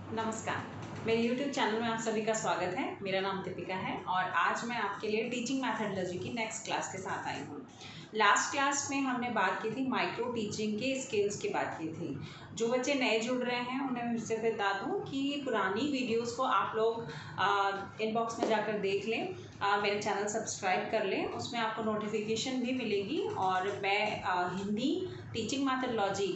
नमस्कार, मेरे YouTube channel में आप सभी का स्वागत है। मेरा नाम दीपिका है और आज मैं आपके लिए टीचिंग मैथडोलॉजी की नेक्स्ट क्लास के साथ आई हूँ। लास्ट क्लास में हमने बात की थी माइक्रो टीचिंग के स्किल्स की बात की थी। जो बच्चे नए जुड़ रहे हैं उन्हें मैं फिर से बता दूँ कि पुरानी वीडियोस को आप लोग इनबॉक्स में जाकर देख लें, मेरे चैनल सब्सक्राइब कर लें, उसमें आपको नोटिफिकेशन भी मिलेगी। और मैं हिंदी टीचिंग मैथडोलॉजी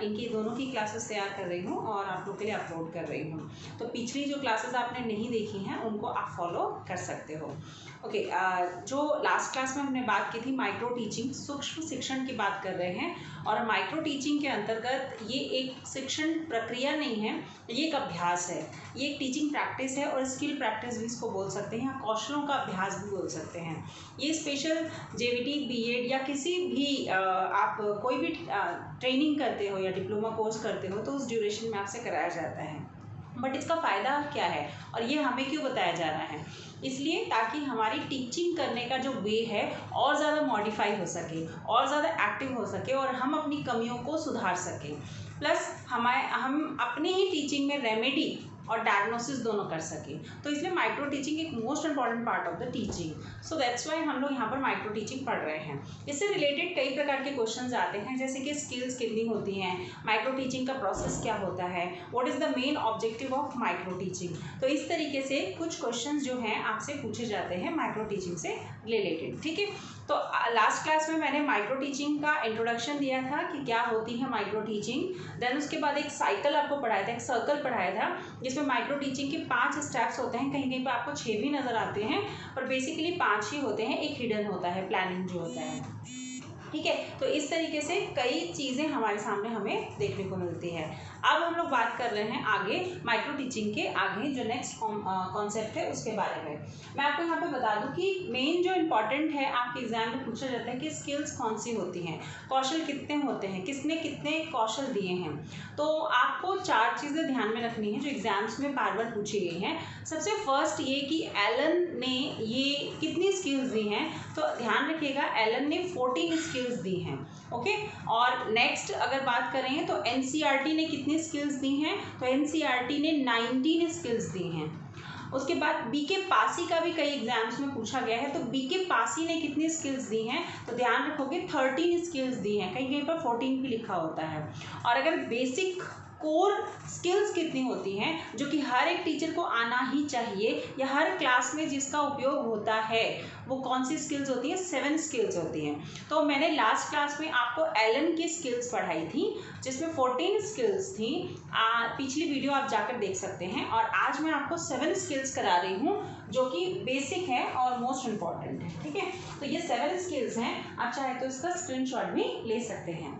इनकी दोनों की क्लासेस तैयार कर रही हूँ और आप लोग के लिए अपलोड कर रही हूँ। तो पिछली जो क्लासेस आपने नहीं देखी हैं उनको आप फॉलो कर सकते हो। ओके, जो लास्ट क्लास में हमने बात की थी माइक्रो टीचिंग, सूक्ष्म शिक्षण की बात कर रहे हैं। और माइक्रो टीचिंग के अंतर्गत ये एक शिक्षण प्रक्रिया नहीं है, ये एक अभ्यास है, ये एक टीचिंग प्रैक्टिस है और स्किल प्रैक्टिस भी इसको बोल सकते हैं, या कौशलों का अभ्यास भी बोल सकते हैं। ये स्पेशल जेवीटी, बीएड या किसी भी आप कोई भी ट्रेनिंग करते हो या डिप्लोमा कोर्स करते हो तो उस ड्यूरेशन में आपसे कराया जाता है। बट इसका फ़ायदा क्या है और ये हमें क्यों बताया जा रहा है? इसलिए ताकि हमारी टीचिंग करने का जो वे है और ज़्यादा मॉडिफाई हो सके और ज़्यादा एक्टिव हो सके और हम अपनी कमियों को सुधार सकें। प्लस हम अपनी ही टीचिंग में रेमेडी और डायग्नोसिस दोनों कर सकें। तो इसलिए माइक्रो टीचिंग एक most important part of the teaching. So that's why हम लोग यहाँ पर माइक्रो टीचिंग पढ़ रहे हैं। इससे रिलेटेड कई प्रकार के क्वेश्चंस आते हैं, जैसे कि स्किल्स कितनी होती हैं, माइक्रो टीचिंग का प्रोसेस क्या होता है, what is the main objective of micro teaching. तो इस तरीके से कुछ क्वेश्चंस जो हैं आपसे पूछे जाते हैं माइक्रो टीचिंग से रिलेटेड। ठीक है, तो लास्ट क्लास में मैंने माइक्रो टीचिंग का इंट्रोडक्शन दिया था कि क्या होती है माइक्रो टीचिंग। देन उसके बाद एक साइकिल आपको पढ़ाया था, एक सर्कल पढ़ाया था, जिसमें माइक्रो टीचिंग के 5 स्टेप्स होते हैं। कहीं कहीं पर आपको 6 भी नज़र आते हैं, पर बेसिकली 5 ही होते हैं। एक हिडन होता है, प्लानिंग जो होता है। ठीक है, तो इस तरीके से कई चीज़ें हमारे सामने हमें देखने को मिलती है। अब हम लोग बात कर रहे हैं आगे माइक्रो टीचिंग के आगे जो नेक्स्ट कॉन्सेप्ट है उसके बारे में। मैं आपको यहाँ पे बता दूँ कि मेन जो इम्पॉर्टेंट है आपके एग्जाम में पूछा जाता है कि स्किल्स कौन सी होती हैं, कौशल कितने होते हैं, किसने कितने कौशल दिए हैं। तो आपको 4 चीज़ें ध्यान में रखनी है जो एग्जाम्स में बार बार पूछी गई हैं। सबसे फर्स्ट ये कि एलन ने ये कितनी स्किल्स दी हैं, तो ध्यान रखिएगा एलन ने 14 स्किल्स दी हैं। ओके, और नेक्स्ट अगर बात करें तो एनसीईआरटी ने कितनी स्किल्स दी हैं, तो एनसीईआरटी ने 19 स्किल्स दी हैं। उसके बाद बीके पासी का भी कई एग्जाम्स में पूछा गया है, तो बीके पासी ने कितनी स्किल्स दी हैं, तो ध्यान रखोगे 13 स्किल्स दी हैं, कहीं कहीं पर 14 भी लिखा होता है। और अगर बेसिक कोर स्किल्स कितनी होती हैं जो कि हर एक टीचर को आना ही चाहिए या हर क्लास में जिसका उपयोग होता है, वो कौन सी स्किल्स होती हैं, 7 स्किल्स होती हैं। तो मैंने लास्ट क्लास में आपको एलन की स्किल्स पढ़ाई थी जिसमें 14 स्किल्स थी। पिछली वीडियो आप जाकर देख सकते हैं। और आज मैं आपको 7 स्किल्स करा रही हूँ जो कि बेसिक है और मोस्ट इम्पॉर्टेंट है। ठीक है, तो ये 7 स्किल्स हैं, आप चाहे तो इसका स्क्रीनशॉट भी ले सकते हैं।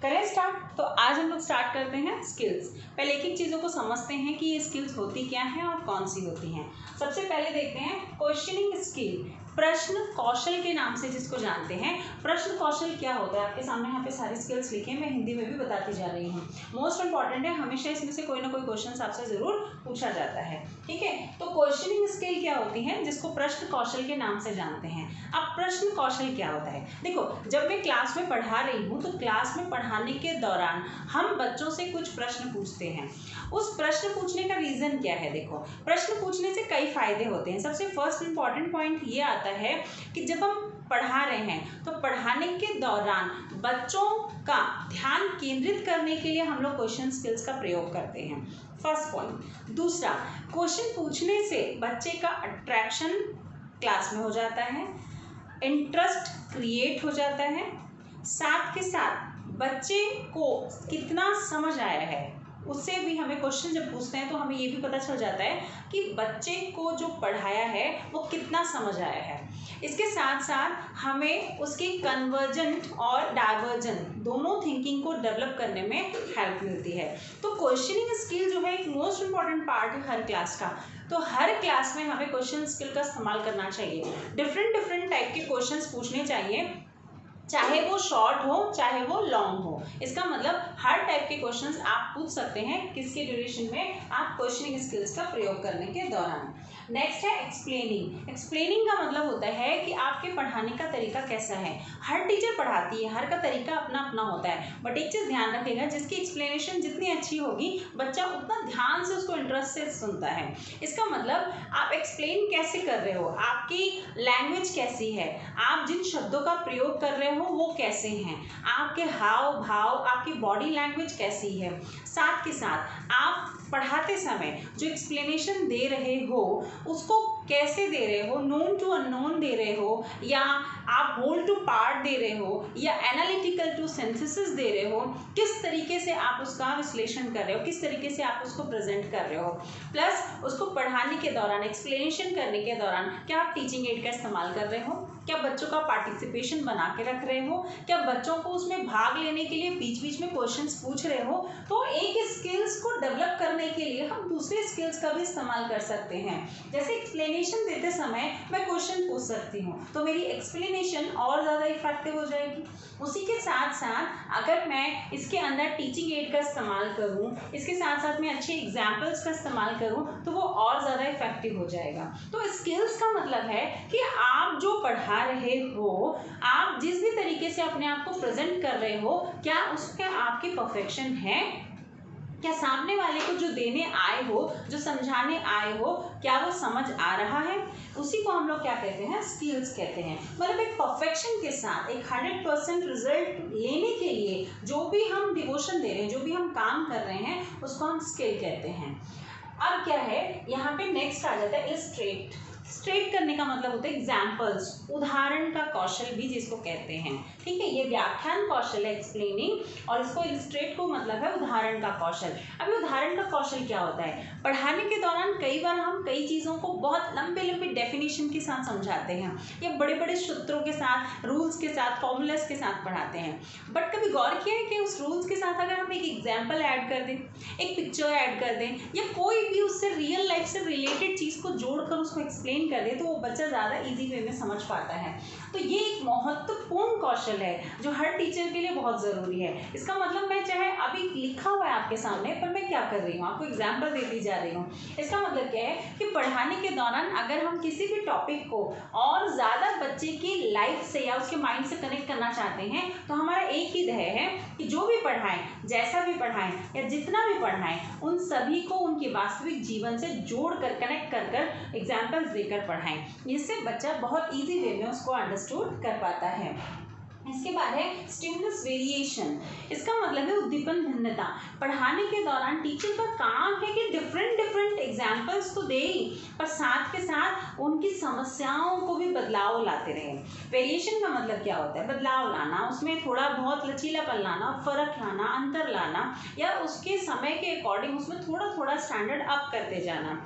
करें स्टार्ट। तो आज हम लोग स्टार्ट करते हैं स्किल्स। पहले एक एक चीज़ों को समझते हैं कि ये स्किल्स होती क्या हैं और कौन सी होती हैं। सबसे पहले देखते हैं क्वेश्चनिंग स्किल, प्रश्न कौशल के नाम से जिसको जानते हैं। प्रश्न कौशल क्या होता है, आपके सामने यहाँ पे सारी स्किल्स लिखे हैं, मैं हिंदी में भी बताती जा रही हूँ। मोस्ट इंपॉर्टेंट है, हमेशा इसमें से कोई ना कोई क्वेश्चन आपसे ज़रूर पूछा जाता है। ठीक है, तो क्वेश्चनिंग स्किल क्या होती है, जिसको प्रश्न कौशल के नाम से जानते हैं। अब प्रश्न कौशल क्या होता है, देखो जब मैं क्लास में पढ़ा रही हूँ तो क्लास में पढ़ाने के दौरान हम बच्चों से कुछ प्रश्न पूछते हैं। उस प्रश्न पूछने का रीज़न क्या है, देखो प्रश्न पूछने से कई फायदे होते हैं। सबसे फर्स्ट इंपॉर्टेंट पॉइंट ये आता है कि जब हम पढ़ा रहे हैं तो पढ़ाने के दौरान बच्चों का ध्यान केंद्रित करने के लिए हम लोग क्वेश्चन स्किल्स का प्रयोग करते हैं, फर्स्ट पॉइंट। दूसरा, क्वेश्चन पूछने से बच्चे का अट्रैक्शन क्लास में हो जाता है, इंटरेस्ट क्रिएट हो जाता है, साथ के साथ बच्चे को कितना समझ आया है उससे भी हमें क्वेश्चन जब पूछते हैं तो हमें ये भी पता चल जाता है कि बच्चे को जो पढ़ाया है वो कितना समझ आया है। इसके साथ साथ हमें उसके कन्वर्जेंट और डाइवर्जेंट दोनों थिंकिंग को डेवलप करने में हेल्प मिलती है। तो क्वेश्चनिंग स्किल जो है एक मोस्ट इंपॉर्टेंट पार्ट है हर क्लास का। तो हर क्लास में हमें क्वेश्चन स्किल का इस्तेमाल करना चाहिए। डिफरेंट टाइप के क्वेश्चंस पूछने चाहिए, चाहे वो शॉर्ट हो चाहे वो लॉन्ग हो। इसका मतलब हर टाइप के क्वेश्चंस आप पूछ सकते हैं किसके ड्यूरेशन में, आप क्वेश्चनिंग स्किल्स का प्रयोग करने के दौरान। नेक्स्ट है एक्सप्लेनिंग। एक्सप्लेनिंग का मतलब होता है कि आपके पढ़ाने का तरीका कैसा है। हर टीचर पढ़ाती है, हर का तरीका अपना अपना होता है, बट एक चीज़ ध्यान रखिएगा, जिसकी एक्सप्लेनेशन जितनी अच्छी होगी बच्चा उतना ध्यान से उसको इंटरेस्ट से सुनता है। इसका मतलब आप एक्सप्लेन कैसे कर रहे हो, आपकी लैंग्वेज कैसी है, आप जिन शब्दों का प्रयोग कर रहे हो वो कैसे हैं, आपके हाव भाव, आपकी बॉडी लैंग्वेज कैसी है। साथ के साथ आप पढ़ाते समय जो एक्सप्लेनेशन दे रहे हो उसको कैसे दे रहे हो, नोन टू अननोन दे रहे हो, या आप होल टू पार्ट दे रहे हो, या एनालिटिकल टू सिंथेसिस दे रहे हो, किस तरीके से आप उसका विश्लेषण कर रहे हो, किस तरीके से आप उसको प्रेजेंट कर रहे हो। प्लस उसको पढ़ाने के दौरान, एक्सप्लेनेशन करने के दौरान क्या आप टीचिंग एड का इस्तेमाल कर रहे हो, क्या बच्चों का पार्टिसिपेशन बना के रख रहे हो, क्या बच्चों को उसमें भाग लेने के लिए बीच बीच में क्वेश्चंस पूछ रहे हो। तो एक स्किल्स को डेवलप करने के लिए हम दूसरे स्किल्स का भी इस्तेमाल कर सकते हैं। जैसे एक्सप्लेनेशन देते समय मैं क्वेश्चन पूछ सकती हूँ तो मेरी एक्सप्लेनेशन और ज़्यादा इफेक्टिव हो जाएगी। उसी के साथ साथ अगर मैं इसके अंदर टीचिंग एड का इस्तेमाल करूँ, इसके साथ साथ मैं अच्छे एग्जाम्पल्स का इस्तेमाल करूँ तो वो और ज़्यादा इफेक्टिव हो जाएगा। तो स्किल्स का मतलब है कि आप जो पढ़ा रहे हो, आप जिस भी तरीके से अपने आप को प्रेजेंट कर रहे हो, क्या उसका आपकी परफेक्शन है, क्या सामने वाले को जो देने आए हो, जो समझाने आए हो, क्या वो समझ आ रहा है। उसी को हम लोग क्या कहते हैं, स्किल्स कहते हैं। मतलब एक परफेक्शन के साथ एक 100% रिजल्ट लेने के लिए जो भी हम डिवोशन दे रहे हैं, जो भी हम काम कर रहे हैं, उसको हम स्किल कहते हैं। अब क्या है, यहाँ पे नेक्स्ट आ जाता है इलस्ट्रेट। स्ट्रेट करने का मतलब होता है एग्जाम्पल्स, उदाहरण का कौशल भी जिसको कहते हैं। ठीक है, ये व्याख्यान कौशल है एक्सप्लेनिंग, और इसको इलस्ट्रेट को मतलब है उदाहरण का कौशल। अभी उदाहरण का कौशल क्या होता है, पढ़ाने के दौरान कई बार हम कई चीज़ों को बहुत लंबे लंबे डेफिनेशन के साथ समझाते हैं, या बड़े बड़े सूत्रों के साथ, रूल्स के साथ, फॉर्मूलास के साथ पढ़ाते हैं। बट कभी गौर किया है कि उस रूल्स के साथ अगर हम एक एग्जाम्पल ऐड कर दें, एक पिक्चर ऐड कर दें, या कोई भी उससे रियल लाइफ से रिलेटेड चीज़ को जोड़कर उसको एक्सप्लेन कर दे, तो वो बच्चा ज़्यादा इजी वे में समझ पाता है। तो ये एक महत्वपूर्ण कौशल है जो हर टीचर के लिए बहुत ज़रूरी है। इसका मतलब मैं चाहे अभी लिखा हुआ है आपके सामने, पर मैं क्या कर रही हूँ, आपको एग्जाम्पल देती जा रही हूँ। इसका मतलब क्या है कि पढ़ाने के दौरान अगर हम किसी भी टॉपिक को और ज़्यादा बच्चे की लाइफ से या उसके माइंड से कनेक्ट करना चाहते हैं, तो हमारा एक ही ध्येय है कि जो भी पढ़ाएं, जैसा भी पढ़ाएं, या जितना भी पढ़ाएं, उन सभी को उनके वास्तविक जीवन से जोड़ कर, कनेक्ट कर एग्जाम्पल्स देकर पढ़ाएं। इससे बच्चा बहुत इजी वे में उसको अंडरस्टूड कर पाता है। इसके बाद है स्टिमुलस वेरिएशन। इसका मतलब है उद्दीपन भिन्नता। पढ़ाने के दौरान टीचर का काम है कि डिफरेंट एग्जाम्पल्स तो दे, पर साथ के साथ उनकी समस्याओं को भी बदलाव लाते रहे। वेरिएशन का मतलब क्या होता है, बदलाव लाना, उसमें थोड़ा बहुत लचीलापन लाना, फर्क लाना, अंतर लाना, या उसके समय के अकॉर्डिंग उसमें थोड़ा स्टैंडर्ड अप करते जाना।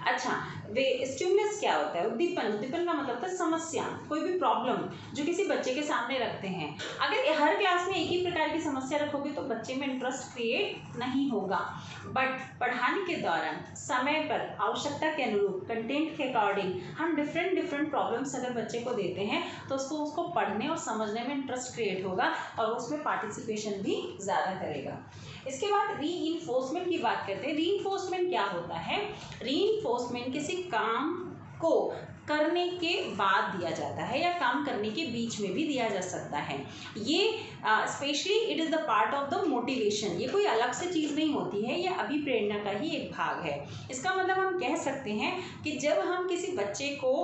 अच्छा, वे स्टिमुलस क्या होता है, उद्दीपन का मतलब होता है समस्या, कोई भी प्रॉब्लम जो किसी बच्चे के सामने रखते हैं। अगर हर क्लास में एक ही प्रकार की समस्या रखोगे तो बच्चे में इंटरेस्ट क्रिएट नहीं होगा। बट पढ़ाने के दौरान समय पर आवश्यकता के अनुरूप, कंटेंट के अकॉर्डिंग हम डिफरेंट प्रॉब्लम्स अगर बच्चे को देते हैं तो उसको पढ़ने और समझने में इंटरेस्ट क्रिएट होगा और उसमें पार्टिसिपेशन भी ज़्यादा करेगा। इसके बाद रीइंफोर्समेंट की बात करते हैं। रीइंफोर्समेंट क्या होता है, रीइंफोर्समेंट किसी काम को करने के बाद दिया जाता है या काम करने के बीच में भी दिया जा सकता है। ये specially it is the part of the motivation. ये कोई अलग से चीज़ नहीं होती है, ये अभिप्रेरणा का ही एक भाग है। इसका मतलब हम कह सकते हैं कि जब हम किसी बच्चे को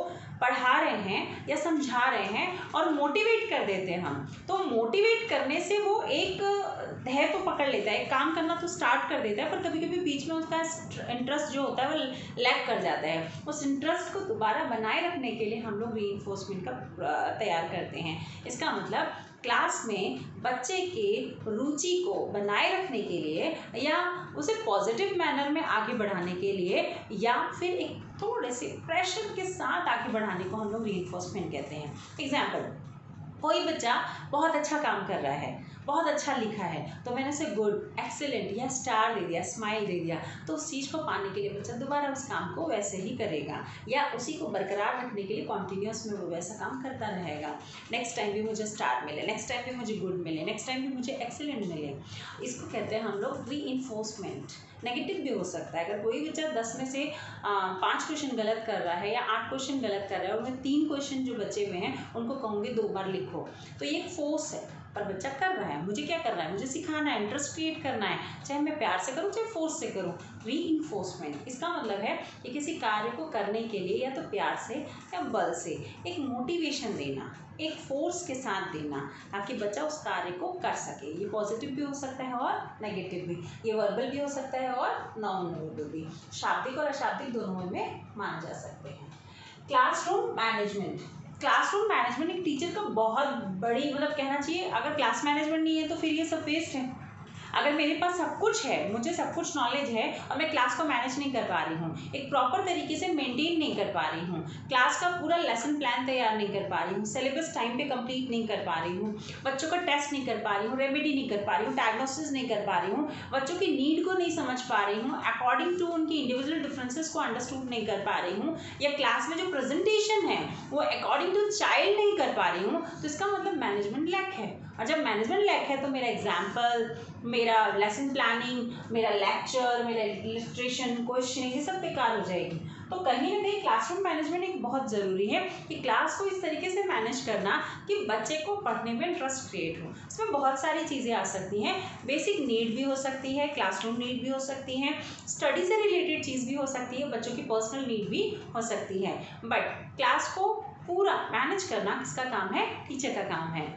पढ़ा रहे हैं या समझा रहे हैं और मोटिवेट कर देते हैं हम, तो मोटिवेट करने से वो एक ध्येय तो पकड़ लेता है, काम करना तो स्टार्ट कर देता है, पर कभी कभी बीच में उसका इंटरेस्ट जो होता है वो लैग कर जाता है। उस इंटरेस्ट को दोबारा बनाए रखने के लिए हम लोग रीइंफोर्समेंट का तैयार करते हैं। इसका मतलब क्लास में बच्चे के रुचि को बनाए रखने के लिए या उसे पॉजिटिव मैनर में आगे बढ़ाने के लिए या फिर एक थोड़े से प्रेशर के साथ आगे बढ़ाने को हम लोग रीइंफोर्समेंट कहते हैं। एग्जाम्पल, कोई बच्चा बहुत अच्छा काम कर रहा है, बहुत अच्छा लिखा है, तो मैंने उसे गुड, एक्सीलेंट या स्टार दे दिया, स्माइल दे दिया, तो उस चीज़ को पाने के लिए बच्चा दोबारा उस काम को वैसे ही करेगा या उसी को बरकरार रखने के लिए कॉन्टीन्यूस में वो वैसा काम करता रहेगा। नेक्स्ट टाइम भी मुझे स्टार मिले, नेक्स्ट टाइम भी मुझे गुड मिले, नेक्स्ट टाइम भी मुझे एक्सीलेंट मिले। इसको कहते हैं हम लोग रीइंफोर्समेंट। नेगेटिव भी हो सकता है, अगर कोई बच्चा 10 में से 5 क्वेश्चन गलत कर रहा है या 8 क्वेश्चन गलत कर रहा है और मैं 3 क्वेश्चन जो बचे हुए हैं उनको कहूँगी 2 बार लिखो, तो ये एक फोर्स है, पर बच्चा कर रहा है। मुझे क्या करना है, मुझे सिखाना है, इंटरेस्ट क्रिएट करना है, चाहे मैं प्यार से करूँ चाहे फोर्स से करूँ। रीइंफोर्समेंट, इसका मतलब है कि किसी कार्य को करने के लिए या तो प्यार से या बल से एक मोटिवेशन देना, एक फोर्स के साथ देना, ताकि बच्चा उस कार्य को कर सके। ये पॉजिटिव भी हो सकता है और नेगेटिव भी, ये वर्बल भी हो सकता है और नॉन वर्बल भी, शाब्दिक और अशाब्दिक दोनों में माने जा सकते हैं। Classroom management. क्लासरूम मैनेजमेंट एक टीचर का बहुत बड़ी कहना चाहिए, अगर क्लास मैनेजमेंट नहीं है तो फिर ये सब वेस्ट है। अगर मेरे पास सब कुछ है, मुझे सब कुछ नॉलेज है और मैं क्लास को मैनेज नहीं कर पा रही हूँ, एक प्रॉपर तरीके से मेंटेन नहीं कर पा रही हूँ, क्लास का पूरा लेसन प्लान तैयार नहीं कर पा रही हूँ, सिलेबस टाइम पे कंप्लीट नहीं कर पा रही हूँ, बच्चों का टेस्ट नहीं कर पा रही हूँ, रेमेडी नहीं कर पा रही हूँ, डायग्नोसिस नहीं कर पा रही हूँ, बच्चों की नीड को नहीं समझ पा रही हूँ, अकॉर्डिंग टू उनकी इंडिविजुअल डिफरेंसेस को अंडरस्टूड नहीं कर पा रही हूँ, या क्लास में जो प्रेजेंटेशन है वो अकॉर्डिंग टू चाइल्ड नहीं कर पा रही हूँ, तो इसका मतलब मैनेजमेंट लैक है। और जब मैनेजमेंट लैक है तो मेरा एग्जाम्पल, मेरा लेसन प्लानिंग, मेरा लेक्चर, मेरा इलस्ट्रेशन, क्वेश्चन, ये सब बेकार हो जाएगी। तो कहीं ना कहीं क्लासरूम मैनेजमेंट एक बहुत ज़रूरी है कि क्लास को इस तरीके से मैनेज करना कि बच्चे को पढ़ने में इंटरेस्ट क्रिएट हो। इसमें बहुत सारी चीज़ें आ सकती हैं, बेसिक नीड भी हो सकती है, क्लासरूम नीड भी हो सकती है, स्टडी से रिलेटेड चीज़ भी हो सकती है, बच्चों की पर्सनल नीड भी हो सकती है, बट क्लास को पूरा मैनेज करना किसका काम है, टीचर का काम है।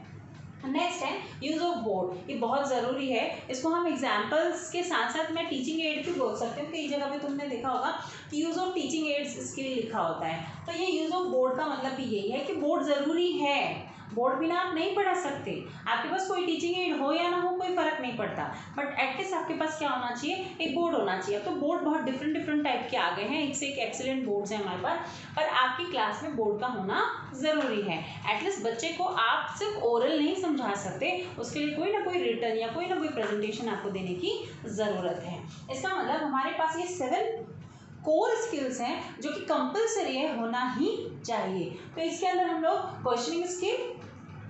नेक्स्ट है यूज़ ऑफ बोर्ड। ये बहुत ज़रूरी है, इसको हम एग्जाम्पल्स के साथ साथ मैं टीचिंग एड भी बोल सकती हूँ। कई जगह पे तुमने देखा होगा कि यूज़ ऑफ टीचिंग एड्स इसके लिए लिखा होता है, तो ये यूज़ ऑफ बोर्ड का मतलब भी यही है कि बोर्ड ज़रूरी है, बोर्ड बिना आप नहीं पढ़ा सकते। आपके पास कोई टीचिंग एड हो या ना हो कोई फ़र्क नहीं पड़ता, बट एटलीस्ट आपके पास क्या होना चाहिए, एक बोर्ड होना चाहिए। अब तो बोर्ड बहुत डिफरेंट टाइप के आ गए हैं, एक से एक एक्सीलेंट बोर्ड्स हैं हमारे पास, पर आपकी क्लास में बोर्ड का होना ज़रूरी है। एटलीस्ट बच्चे को आप सिर्फ ओरल नहीं समझा सकते, उसके लिए कोई ना कोई रिटर्न या कोई ना कोई प्रेजेंटेशन आपको देने की ज़रूरत है। इसका मतलब हमारे पास ये 7 कोर स्किल्स हैं जो कि कंपलसरी है, होना ही चाहिए। तो इसके अंदर हम लोग क्वेश्चनिंग स्किल,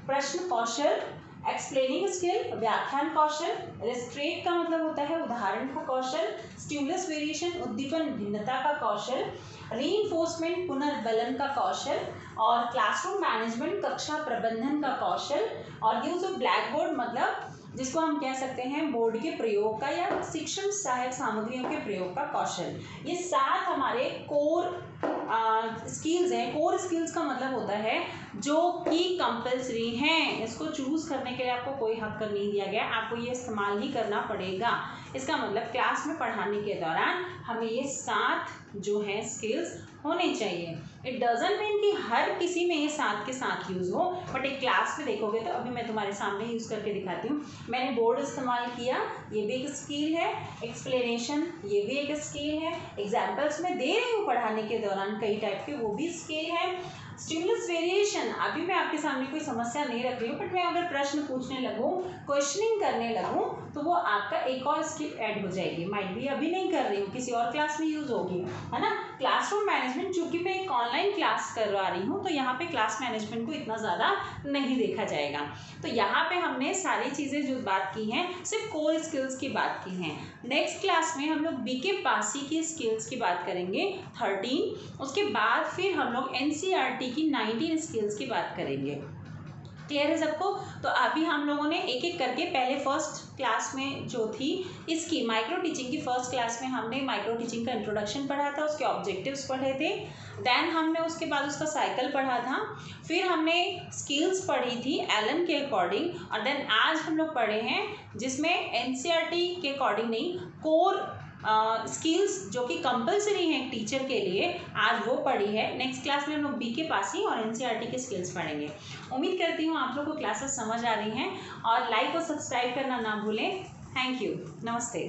प्रश्न कौशल, एक्सप्लेनिंग स्किल, व्याख्यान कौशल, रिस्ट्रेट का मतलब होता है उदाहरण का कौशल, स्टिमुलस वेरिएशन उद्दीपन भिन्नता का कौशल, रीइंफोर्समेंट पुनर्बलन का कौशल, और क्लासरूम मैनेजमेंट कक्षा प्रबंधन का कौशल, और यूज ऑफ ब्लैक बोर्ड मतलब जिसको हम कह सकते हैं बोर्ड के प्रयोग का या शिक्षण सहायक सामग्रियों के प्रयोग का कौशल। ये 7 हमारे कोर स्किल्स हैं। कोर स्किल्स का मतलब होता है जो कि कंपलसरी हैं, इसको चूज करने के लिए आपको कोई हक नहीं दिया गया, आपको ये इस्तेमाल ही करना पड़ेगा। इसका मतलब क्लास में पढ़ाने के दौरान हमें ये 7 जो है स्किल्स होने चाहिए। इट डजंट मीन कि हर किसी में ये 7 के साथ यूज़ हो, बट एक क्लास में देखोगे तो अभी मैं तुम्हारे सामने यूज़ करके दिखाती हूँ। मैंने बोर्ड इस्तेमाल किया, ये भी एक स्किल है, एक्सप्लेनेशन ये भी एक स्किल है, एग्जाम्पल्स में दे रही हूँ पढ़ाने के दौरान कई टाइप के, वो भी स्किल है। स्टिमुलस वेरिएशन, अभी मैं आपके सामने कोई समस्या नहीं रख रही हूँ, बट मैं अगर प्रश्न पूछने लगूँ, क्वेश्चनिंग करने लगूँ, तो वो आपका एक और स्किल ऐड हो जाएगी। माइट भी अभी नहीं कर रही हूँ, किसी और क्लास में यूज़ होगी, है ना। क्लासरूम मैनेजमेंट, चूँकि मैं एक ऑनलाइन क्लास करवा रही हूँ, तो यहाँ पे क्लास मैनेजमेंट को इतना ज़्यादा नहीं देखा जाएगा। तो यहाँ पे हमने सारी चीज़ें जो बात की हैं सिर्फ कोर स्किल्स की बात की हैं। नेक्स्ट क्लास में हम लोग बीके पासी की स्किल्स की बात करेंगे 13, उसके बाद फिर हम लोग एनसीईआरटी की 19 स्किल्स की बात करेंगे। क्लियर है सबको। तो अभी हम लोगों ने एक एक करके पहले फर्स्ट क्लास में जो थी इसकी माइक्रो टीचिंग की फर्स्ट क्लास में हमने माइक्रो टीचिंग का इंट्रोडक्शन पढ़ा था, उसके ऑब्जेक्टिव्स पढ़े थे, देन हमने उसके बाद उसका साइकिल पढ़ा था, फिर हमने स्किल्स पढ़ी थी एलन के अकॉर्डिंग, और देन आज हम लोग पढ़े हैं जिसमें एनसीईआरटी के अकॉर्डिंग नहीं, कोर स्किल्स जो कि कंपलसरी हैं टीचर के लिए, आज वो पढ़ी है। नेक्स्ट क्लास में हम लोग बीके पासी और एनसीईआरटी के स्किल्स पढ़ेंगे। उम्मीद करती हूँ आप लोग को क्लासेस समझ आ रही हैं, और लाइक और सब्सक्राइब करना ना भूलें। थैंक यू, नमस्ते।